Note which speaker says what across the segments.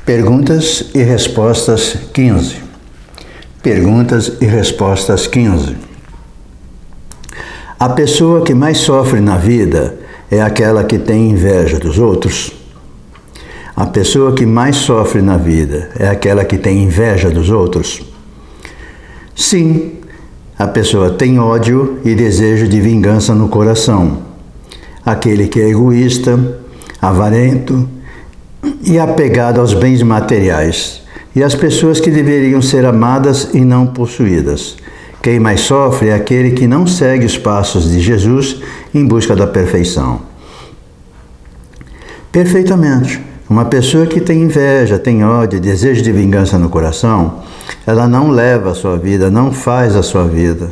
Speaker 1: Perguntas e respostas 15. Perguntas e respostas 15. A pessoa que mais sofre na vida é aquela que tem inveja dos outros? A pessoa que mais sofre na vida é aquela que tem inveja dos outros? Sim, a pessoa tem ódio e desejo de vingança no coração. Aquele que é egoísta, avarento e apegado aos bens materiais, e às pessoas que deveriam ser amadas e não possuídas. Quem mais sofre é aquele que não segue os passos de Jesus em busca da perfeição. Perfeitamente. Uma pessoa que tem inveja, tem ódio, desejo de vingança no coração, ela não leva a sua vida, não faz a sua vida.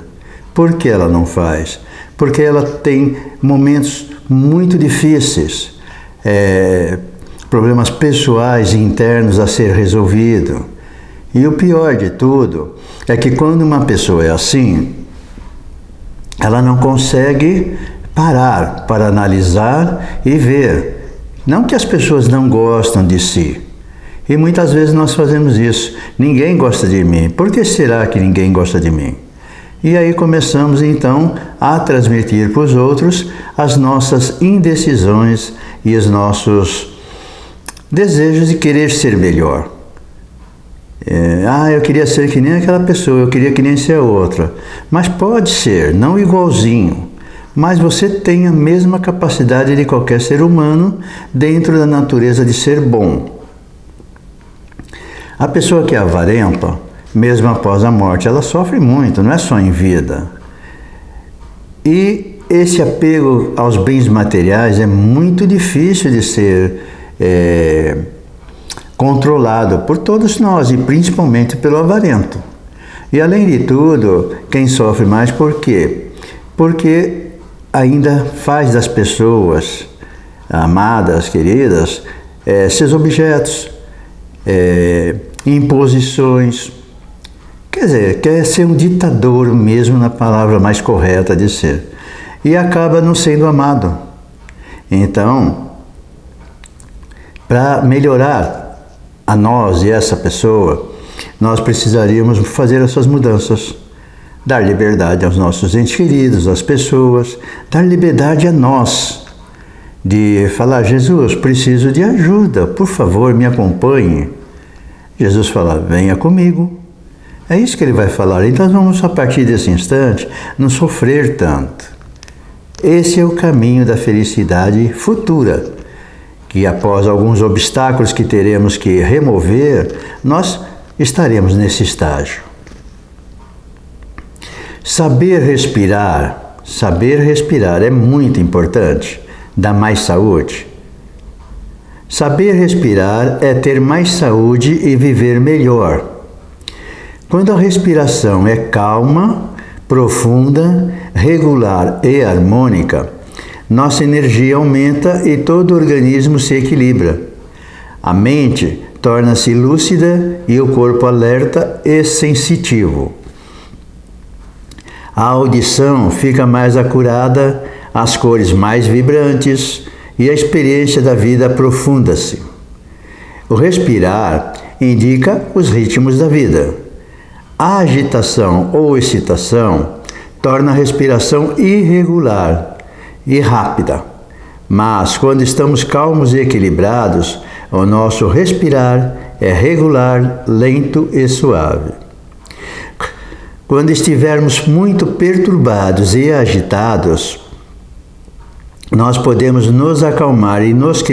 Speaker 1: Por que ela não faz? Porque ela tem momentos muito difíceis, problemas pessoais e internos a ser resolvido. E o pior de tudo é que quando uma pessoa é assim, ela não consegue parar para analisar e ver. Não que as pessoas não gostam de si. E muitas vezes nós fazemos isso. Ninguém gosta de mim. Por que será que ninguém gosta de mim? E aí começamos então a transmitir para os outros as nossas indecisões e os nossos desejos de querer ser melhor. Eu queria ser que nem aquela pessoa, eu queria que nem ser a outra. Mas pode ser, não igualzinho. Mas você tem a mesma capacidade de qualquer ser humano dentro da natureza de ser bom. A pessoa que é avarenta, mesmo após a morte, ela sofre muito, não é só em vida. E esse apego aos bens materiais é muito difícil de ser controlado por todos nós, e principalmente pelo avarento. E além de tudo, quem sofre mais por quê? Porque ainda faz das pessoas amadas, queridas, seus objetos, imposições. Quer dizer, quer ser um ditador mesmo, na palavra mais correta de ser. E acaba não sendo amado. Então, para melhorar a nós e essa pessoa, nós precisaríamos fazer essas mudanças. Dar liberdade aos nossos entes queridos, às pessoas, dar liberdade a nós, de falar: Jesus, preciso de ajuda, por favor, me acompanhe. Jesus fala: venha comigo. É isso que ele vai falar. Então vamos, a partir desse instante, não sofrer tanto. Esse é o caminho da felicidade futura, que após alguns obstáculos que teremos que remover, nós estaremos nesse estágio. Saber respirar é muito importante, dá mais saúde. Saber respirar é ter mais saúde e viver melhor. Quando a respiração é calma, profunda, regular e harmônica, nossa energia aumenta e todo o organismo se equilibra. A mente torna-se lúcida e o corpo alerta e sensitivo. A audição fica mais acurada, as cores mais vibrantes e a experiência da vida aprofunda-se. O respirar indica os ritmos da vida. A agitação ou excitação torna a respiração irregular e rápida. Mas quando estamos calmos e equilibrados, o nosso respirar é regular, lento e suave. Quando estivermos muito perturbados e agitados, nós podemos nos acalmar e nos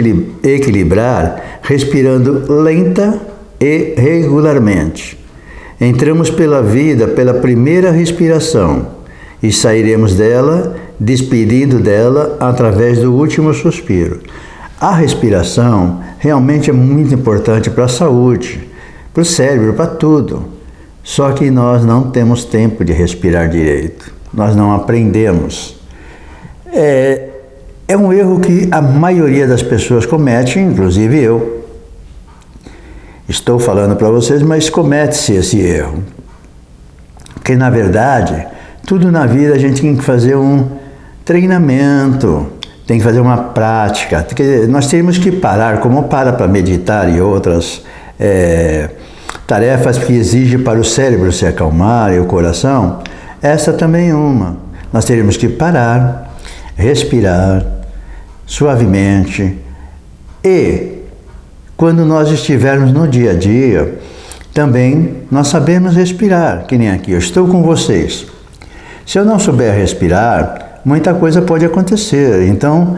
Speaker 1: equilibrar respirando lenta e regularmente. Entramos pela vida pela primeira respiração e sairemos dela, despedindo dela através do último suspiro. A respiração realmente é muito importante para a saúde, para o cérebro, para tudo. Só que nós não temos tempo de respirar direito. Nós não aprendemos. É um erro que a maioria das pessoas comete, inclusive eu. Estou falando para vocês, mas comete-se esse erro. Porque, na verdade, tudo na vida a gente tem que fazer um treinamento, tem que fazer uma prática. Nós temos que parar, como para meditar e outras tarefas que exigem para o cérebro se acalmar e o coração, essa também é uma. Nós teremos que parar, respirar suavemente e, quando nós estivermos no dia a dia, também nós sabemos respirar, que nem aqui, eu estou com vocês. Se eu não souber respirar, muita coisa pode acontecer. Então,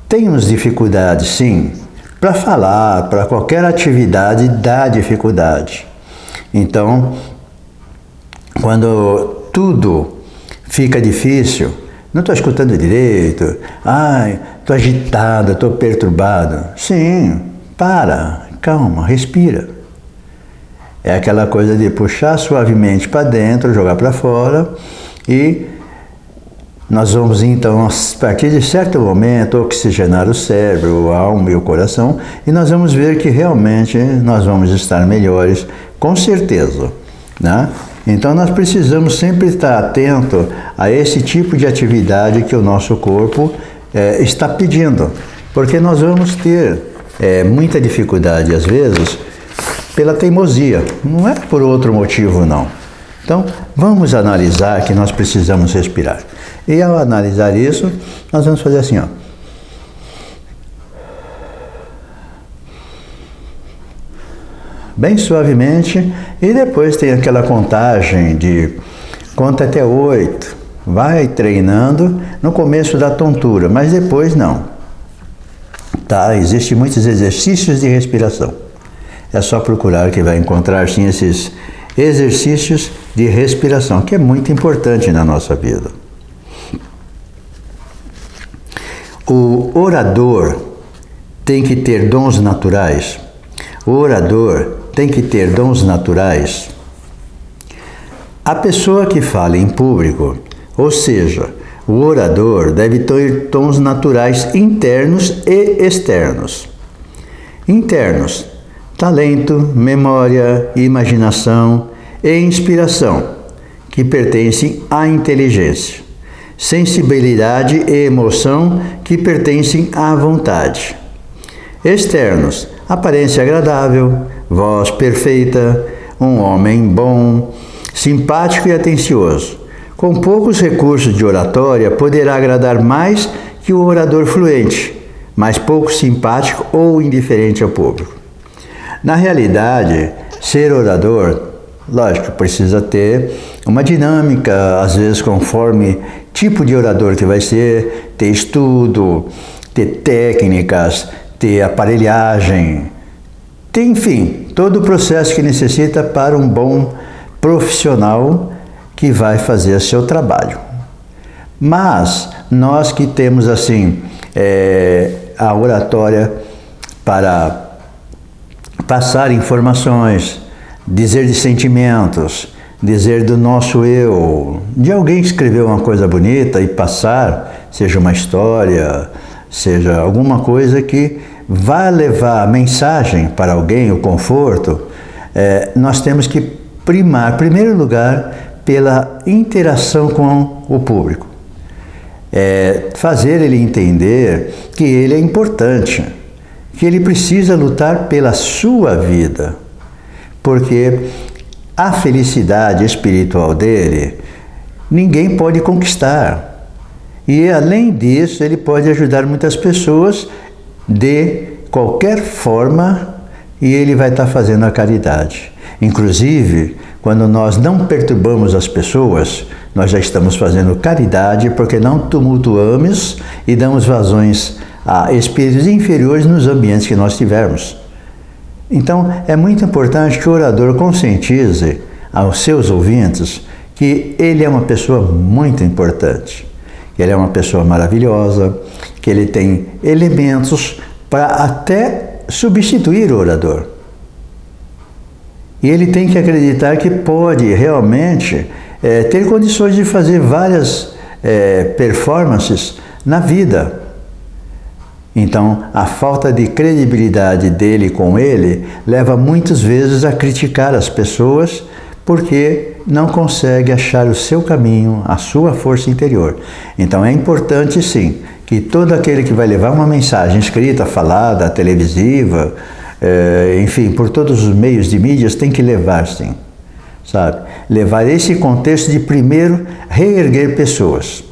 Speaker 1: temos dificuldades, sim. Para falar, para qualquer atividade, dá dificuldade. Então, quando tudo fica difícil, não estou escutando direito, estou agitado, estou perturbado. Sim, calma, respira. É aquela coisa de puxar suavemente para dentro, jogar para fora e nós vamos então, a partir de certo momento, oxigenar o cérebro, a alma e o coração e nós vamos ver que realmente nós vamos estar melhores, com certeza, né? Então nós precisamos sempre estar atento a esse tipo de atividade que o nosso corpo está pedindo, porque nós vamos ter muita dificuldade às vezes pela teimosia, não é por outro motivo não. Então vamos analisar que nós precisamos respirar. E ao analisar isso, nós vamos fazer assim, ó. Bem suavemente, e depois tem aquela contagem de conta até 8, vai treinando no começo da tontura, mas depois não. Tá? Existem muitos exercícios de respiração. É só procurar que vai encontrar sim esses exercícios de respiração, que é muito importante na nossa vida. O orador tem que ter dons naturais. O orador tem que ter dons naturais. A pessoa que fala em público, ou seja, o orador deve ter dons naturais internos e externos. Internos: talento, memória, imaginação e inspiração, que pertencem à inteligência. Sensibilidade e emoção, que pertencem à vontade. Externos: aparência agradável, voz perfeita, um homem bom, simpático e atencioso. Com poucos recursos de oratória, poderá agradar mais que o orador fluente, mas pouco simpático ou indiferente ao público. Na realidade, ser orador, lógico, precisa ter uma dinâmica, às vezes conforme tipo de orador que vai ser, ter estudo, ter técnicas, ter aparelhagem, ter, enfim, todo o processo que necessita para um bom profissional que vai fazer o seu trabalho. Mas nós que temos assim a oratória para passar informações, dizer de sentimentos, dizer do nosso eu, de alguém que escreveu uma coisa bonita e passar, seja uma história, seja alguma coisa que vá levar a mensagem para alguém, o conforto, nós temos que primar, em primeiro lugar, pela interação com o público. Fazer ele entender que ele é importante, que ele precisa lutar pela sua vida, porque a felicidade espiritual dele ninguém pode conquistar. E além disso, ele pode ajudar muitas pessoas de qualquer forma e ele vai estar fazendo a caridade. Inclusive, quando nós não perturbamos as pessoas, nós já estamos fazendo caridade porque não tumultuamos e damos vazões a espíritos inferiores nos ambientes que nós tivermos. Então, é muito importante que o orador conscientize aos seus ouvintes que ele é uma pessoa muito importante, que ele é uma pessoa maravilhosa, que ele tem elementos para até substituir o orador. E ele tem que acreditar que pode realmente ter condições de fazer várias performances na vida. Então, a falta de credibilidade dele com ele leva muitas vezes a criticar as pessoas porque não consegue achar o seu caminho, a sua força interior. Então, é importante sim que todo aquele que vai levar uma mensagem escrita, falada, televisiva, enfim, por todos os meios de mídias, tem que levar, sim, sabe? Levar esse contexto de primeiro reerguer pessoas,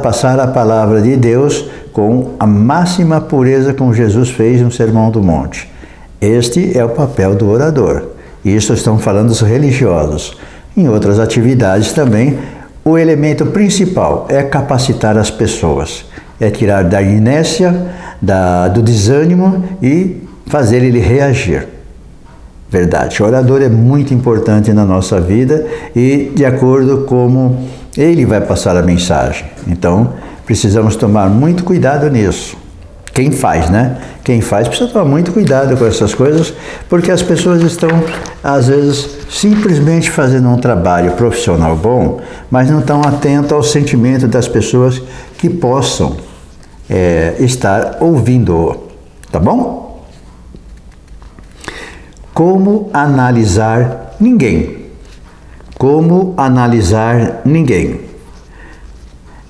Speaker 1: passar a palavra de Deus com a máxima pureza, como Jesus fez no Sermão do Monte. Este é o papel do orador. Isso estamos falando dos religiosos. Em outras atividades também, o elemento principal é capacitar as pessoas, é tirar da inércia, do desânimo e fazer ele reagir. Verdade, o orador é muito importante na nossa vida e de acordo com como ele vai passar a mensagem. Então, precisamos tomar muito cuidado nisso. Quem faz, né? Quem faz precisa tomar muito cuidado com essas coisas, porque as pessoas estão, às vezes, simplesmente fazendo um trabalho profissional bom, mas não estão atentos ao sentimento das pessoas que possam estar ouvindo. Tá bom? Como analisar ninguém? Como analisar ninguém?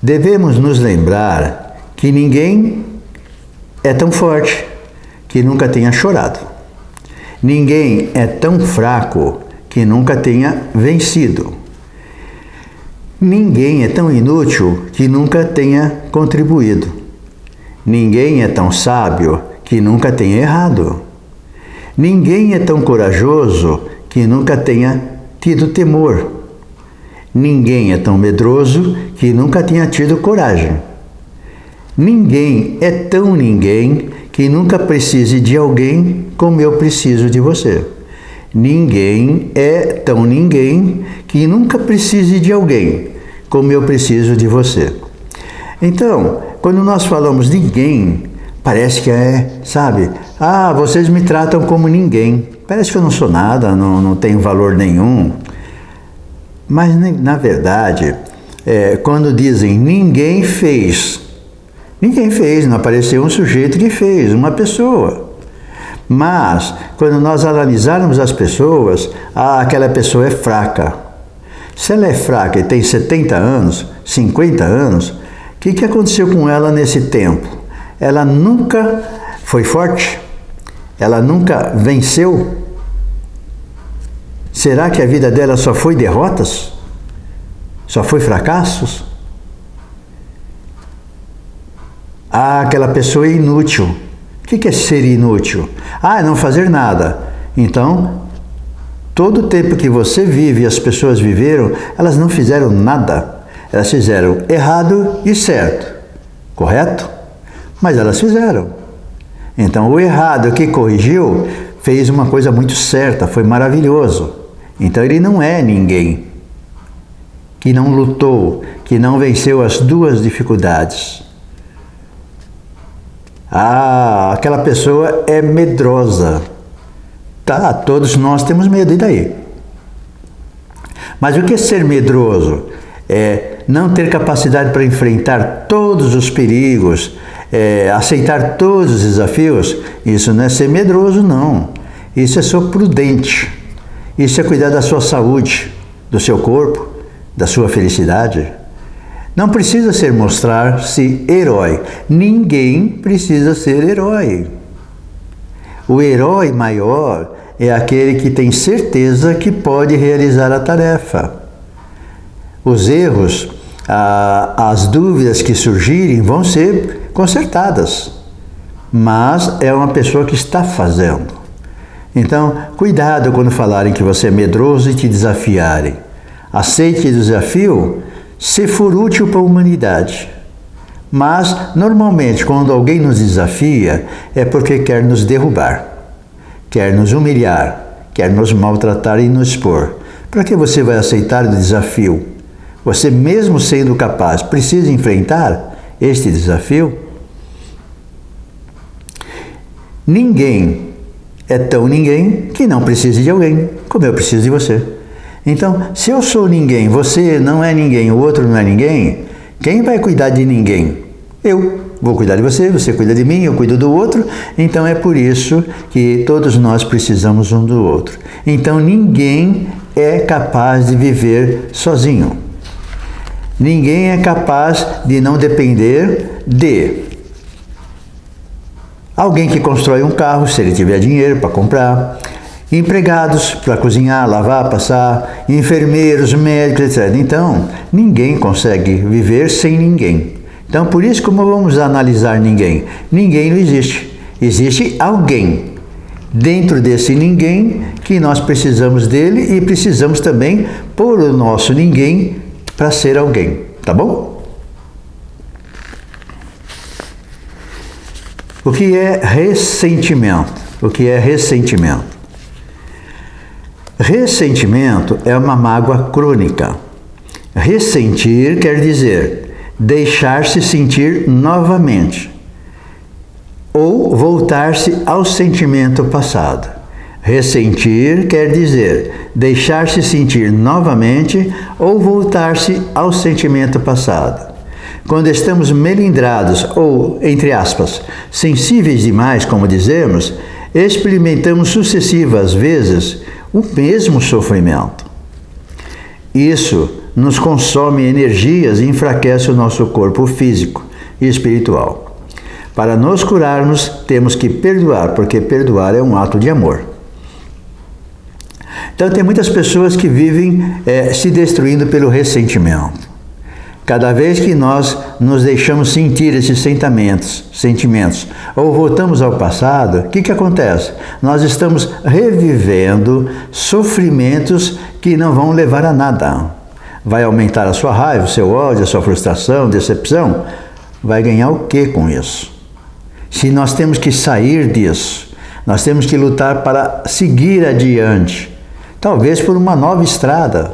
Speaker 1: Devemos nos lembrar que ninguém é tão forte que nunca tenha chorado. Ninguém é tão fraco que nunca tenha vencido. Ninguém é tão inútil que nunca tenha contribuído. Ninguém é tão sábio que nunca tenha errado. Ninguém é tão corajoso que nunca tenha tido temor. Ninguém é tão medroso que nunca tenha tido coragem. Ninguém é tão ninguém que nunca precise de alguém como eu preciso de você. Ninguém é tão ninguém que nunca precise de alguém como eu preciso de você. Então, quando nós falamos ninguém, parece que sabe, vocês me tratam como ninguém. Parece que eu não sou nada, não tenho valor nenhum. Mas, na verdade, quando dizem ninguém fez, não apareceu um sujeito que fez, uma pessoa. Mas, quando nós analisarmos as pessoas, aquela pessoa é fraca. Se ela é fraca e tem 70 anos, 50 anos, o que aconteceu com ela nesse tempo? Ela nunca foi forte? Ela nunca venceu? Será que a vida dela só foi derrotas? Só foi fracassos? Aquela pessoa é inútil. O que é ser inútil? É não fazer nada. Então, todo o tempo que você vive e as pessoas viveram, elas não fizeram nada. Elas fizeram errado e certo. Correto? Mas elas fizeram. Então, o errado que corrigiu fez uma coisa muito certa, foi maravilhoso. Então, ele não é ninguém que não lutou, que não venceu as duas dificuldades. Aquela pessoa é medrosa. Tá, todos nós temos medo, e daí? Mas o que é ser medroso? É não ter capacidade para enfrentar todos os perigos, aceitar todos os desafios. Isso não é ser medroso, não. Isso é ser prudente. Isso é cuidar da sua saúde, do seu corpo, da sua felicidade. Não precisa mostrar-se herói. Ninguém precisa ser herói. O herói maior é aquele que tem certeza que pode realizar a tarefa. Os erros, as dúvidas que surgirem vão ser consertadas, mas é uma pessoa que está fazendo. Então, cuidado quando falarem que você é medroso e te desafiarem. Aceite o desafio se for útil para a humanidade. Mas, normalmente, quando alguém nos desafia, é porque quer nos derrubar, quer nos humilhar, quer nos maltratar e nos expor. Para que você vai aceitar o desafio? Você, mesmo sendo capaz, precisa enfrentar este desafio? Ninguém é tão ninguém que não precise de alguém, como eu preciso de você. Então, se eu sou ninguém, você não é ninguém, o outro não é ninguém, quem vai cuidar de ninguém? Eu. Vou cuidar de você, você cuida de mim, eu cuido do outro. Então, é por isso que todos nós precisamos um do outro. Então, ninguém é capaz de viver sozinho. Ninguém é capaz de não depender de Alguém que constrói um carro, se ele tiver dinheiro para comprar. Empregados para cozinhar, lavar, passar. Enfermeiros, médicos, etc. Então, ninguém consegue viver sem ninguém. Então, por isso, como vamos analisar ninguém? Ninguém não existe. Existe alguém. Dentro desse ninguém, que nós precisamos dele e precisamos também pôr o nosso ninguém para ser alguém. Tá bom? O que é ressentimento? O que é ressentimento? Ressentimento é uma mágoa crônica. Ressentir quer dizer deixar-se sentir novamente ou voltar-se ao sentimento passado. Ressentir quer dizer deixar-se sentir novamente ou voltar-se ao sentimento passado. Quando estamos melindrados ou, entre aspas, sensíveis demais, como dizemos, experimentamos sucessivas vezes o mesmo sofrimento. Isso nos consome energias e enfraquece o nosso corpo físico e espiritual. Para nos curarmos, temos que perdoar, porque perdoar é um ato de amor. Então, tem muitas pessoas que vivem se destruindo pelo ressentimento. Cada vez que nós nos deixamos sentir esses sentimentos, ou voltamos ao passado, o que acontece? Nós estamos revivendo sofrimentos que não vão levar a nada. Vai aumentar a sua raiva, o seu ódio, a sua frustração, decepção. Vai ganhar o que com isso? Se nós temos que sair disso, nós temos que lutar para seguir adiante, talvez por uma nova estrada,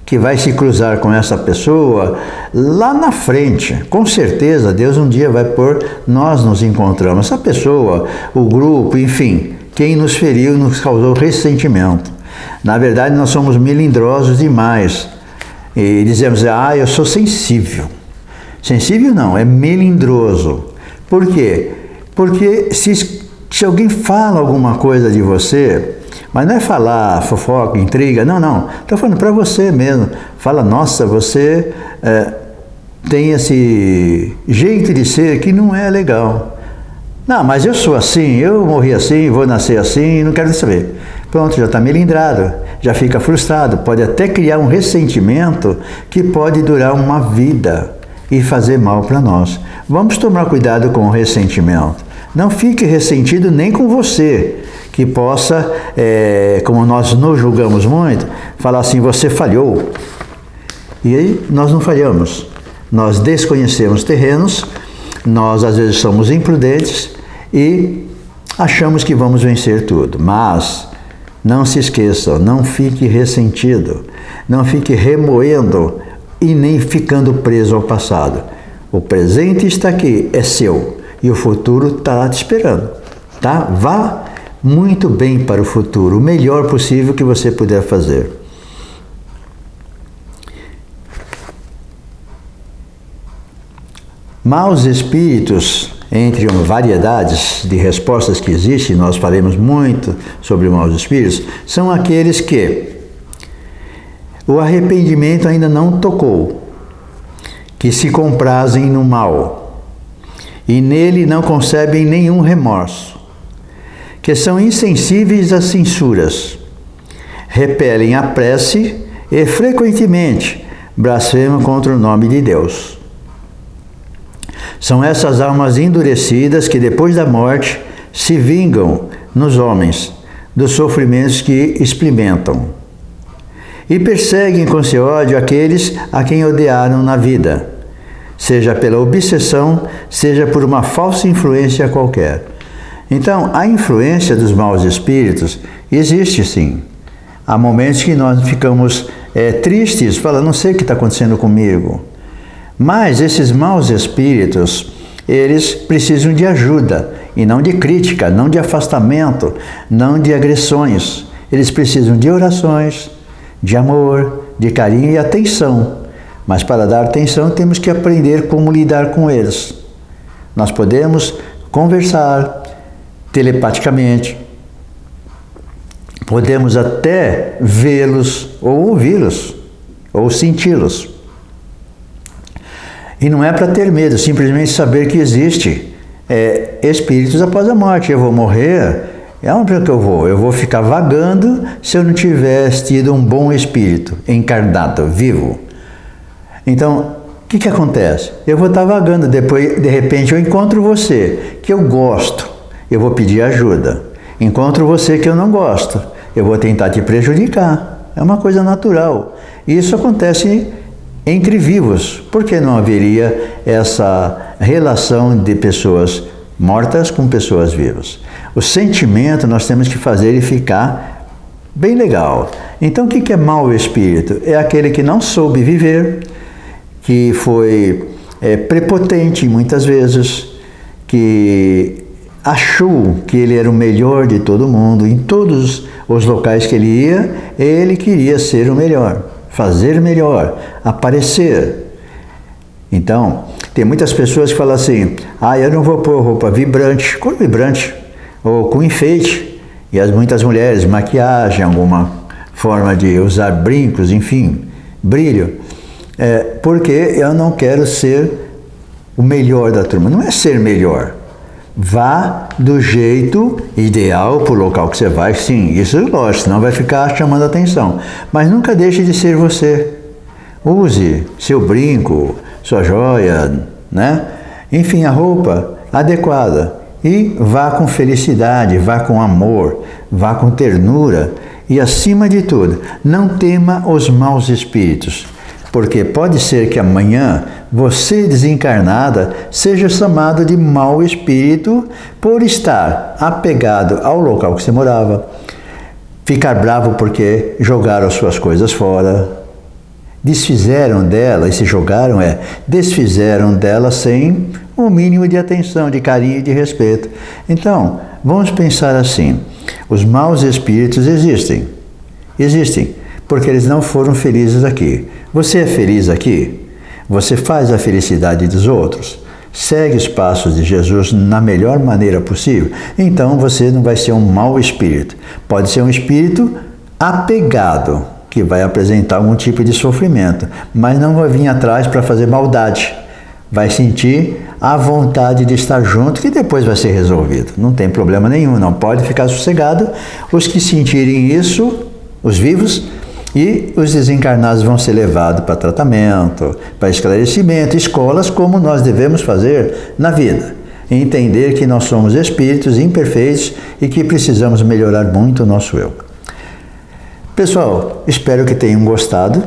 Speaker 1: que vai se cruzar com essa pessoa lá na frente. Com certeza, Deus um dia vai pôr, nós nos encontramos. Essa pessoa, o grupo, enfim, quem nos feriu, nos causou ressentimento. Na verdade, nós somos melindrosos demais. E dizemos, eu sou sensível. Sensível não, é melindroso. Por quê? Porque se alguém fala alguma coisa de você, mas não é falar fofoca, intriga, não. Estou falando para você mesmo. Fala, nossa, você tem esse jeito de ser que não é legal. Não, mas eu sou assim, eu morri assim, vou nascer assim, não quero saber. Pronto, já está melindrado, já fica frustrado, pode até criar um ressentimento que pode durar uma vida e fazer mal para nós. Vamos tomar cuidado com o ressentimento. Não fique ressentido nem com você, que possa, como nós nos julgamos muito, falar assim, você falhou. E aí nós não falhamos. Nós desconhecemos terrenos, nós às vezes somos imprudentes e achamos que vamos vencer tudo. Mas não se esqueçam, não fique ressentido, não fique remoendo e nem ficando preso ao passado. O presente está aqui, é seu, e o futuro está lá te esperando, tá? Vá muito bem para o futuro, o melhor possível que você puder fazer. Maus espíritos, entre variedades de respostas que existem, nós falamos muito sobre maus espíritos, são aqueles que o arrependimento ainda não tocou, que se comprazem no mal e nele não concebem nenhum remorso, que são insensíveis às censuras, repelem a prece e frequentemente blasfemam contra o nome de Deus. São essas almas endurecidas que depois da morte se vingam nos homens dos sofrimentos que experimentam e perseguem com seu ódio aqueles a quem odiaram na vida, seja pela obsessão, seja por uma falsa influência qualquer. Então, a influência dos maus espíritos existe sim. Há momentos que nós ficamos tristes, falando, não sei o que está acontecendo comigo. Mas esses maus espíritos, eles precisam de ajuda, e não de crítica, não de afastamento, não de agressões. Eles precisam de orações, de amor, de carinho e atenção. Mas para dar atenção temos que aprender como lidar com eles. Nós podemos conversar telepaticamente, podemos até vê-los ou ouvi-los, ou senti-los. E não é para ter medo, simplesmente saber que existe espíritos após a morte. Eu vou morrer, onde é que eu vou? Eu vou ficar vagando se eu não tivesse tido um bom espírito encarnado, vivo. Então, o que acontece? Eu vou estar vagando, depois, de repente, eu encontro você, que eu gosto, eu vou pedir ajuda. Encontro você que eu não gosto, eu vou tentar te prejudicar. É uma coisa natural. Isso acontece entre vivos. Por que não haveria essa relação de pessoas mortas com pessoas vivas? O sentimento nós temos que fazer ele ficar bem legal. Então, o que é mau espírito? É aquele que não soube viver, que foi prepotente muitas vezes, que achou que ele era o melhor de todo mundo. Em todos os locais que ele ia, ele queria ser o melhor, fazer melhor, aparecer. Então, tem muitas pessoas que falam assim, eu não vou pôr roupa vibrante, cor vibrante, ou com enfeite. E muitas mulheres, maquiagem, alguma forma de usar brincos, enfim, brilho. Porque eu não quero ser o melhor da turma. Não é ser melhor. Vá do jeito ideal para o local que você vai. Sim, isso é lógico, senão vai ficar chamando atenção. Mas nunca deixe de ser você. Use seu brinco, sua joia, né? Enfim, a roupa adequada. E vá com felicidade, vá com amor, vá com ternura. E acima de tudo, não tema os maus espíritos. Porque pode ser que amanhã você desencarnada seja chamado de mau espírito por estar apegado ao local que você morava, ficar bravo porque jogaram as suas coisas fora, desfizeram dela, e se jogaram desfizeram dela sem o mínimo de atenção, de carinho e de respeito. Então, vamos pensar assim, os maus espíritos existem, porque eles não foram felizes aqui. Você é feliz aqui? Você faz a felicidade dos outros? Segue os passos de Jesus na melhor maneira possível? Então você não vai ser um mau espírito. Pode ser um espírito apegado, que vai apresentar algum tipo de sofrimento, mas não vai vir atrás para fazer maldade. Vai sentir a vontade de estar junto, que depois vai ser resolvido. Não tem problema nenhum, não pode ficar sossegado. Os que sentirem isso, os vivos, e os desencarnados vão ser levados para tratamento, para esclarecimento, escolas, como nós devemos fazer na vida. Entender que nós somos espíritos imperfeitos e que precisamos melhorar muito o nosso eu. Pessoal, espero que tenham gostado,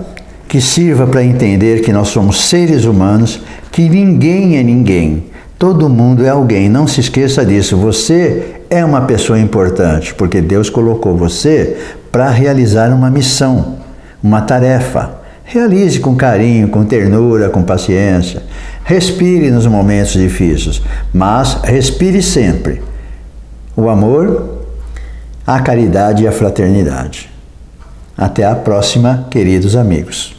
Speaker 1: que sirva para entender que nós somos seres humanos, que ninguém é ninguém. Todo mundo é alguém, não se esqueça disso. Você é uma pessoa importante, porque Deus colocou você para realizar uma missão, uma tarefa. Realize com carinho, com ternura, com paciência. Respire nos momentos difíceis, mas respire sempre o amor, a caridade e a fraternidade. Até a próxima, queridos amigos.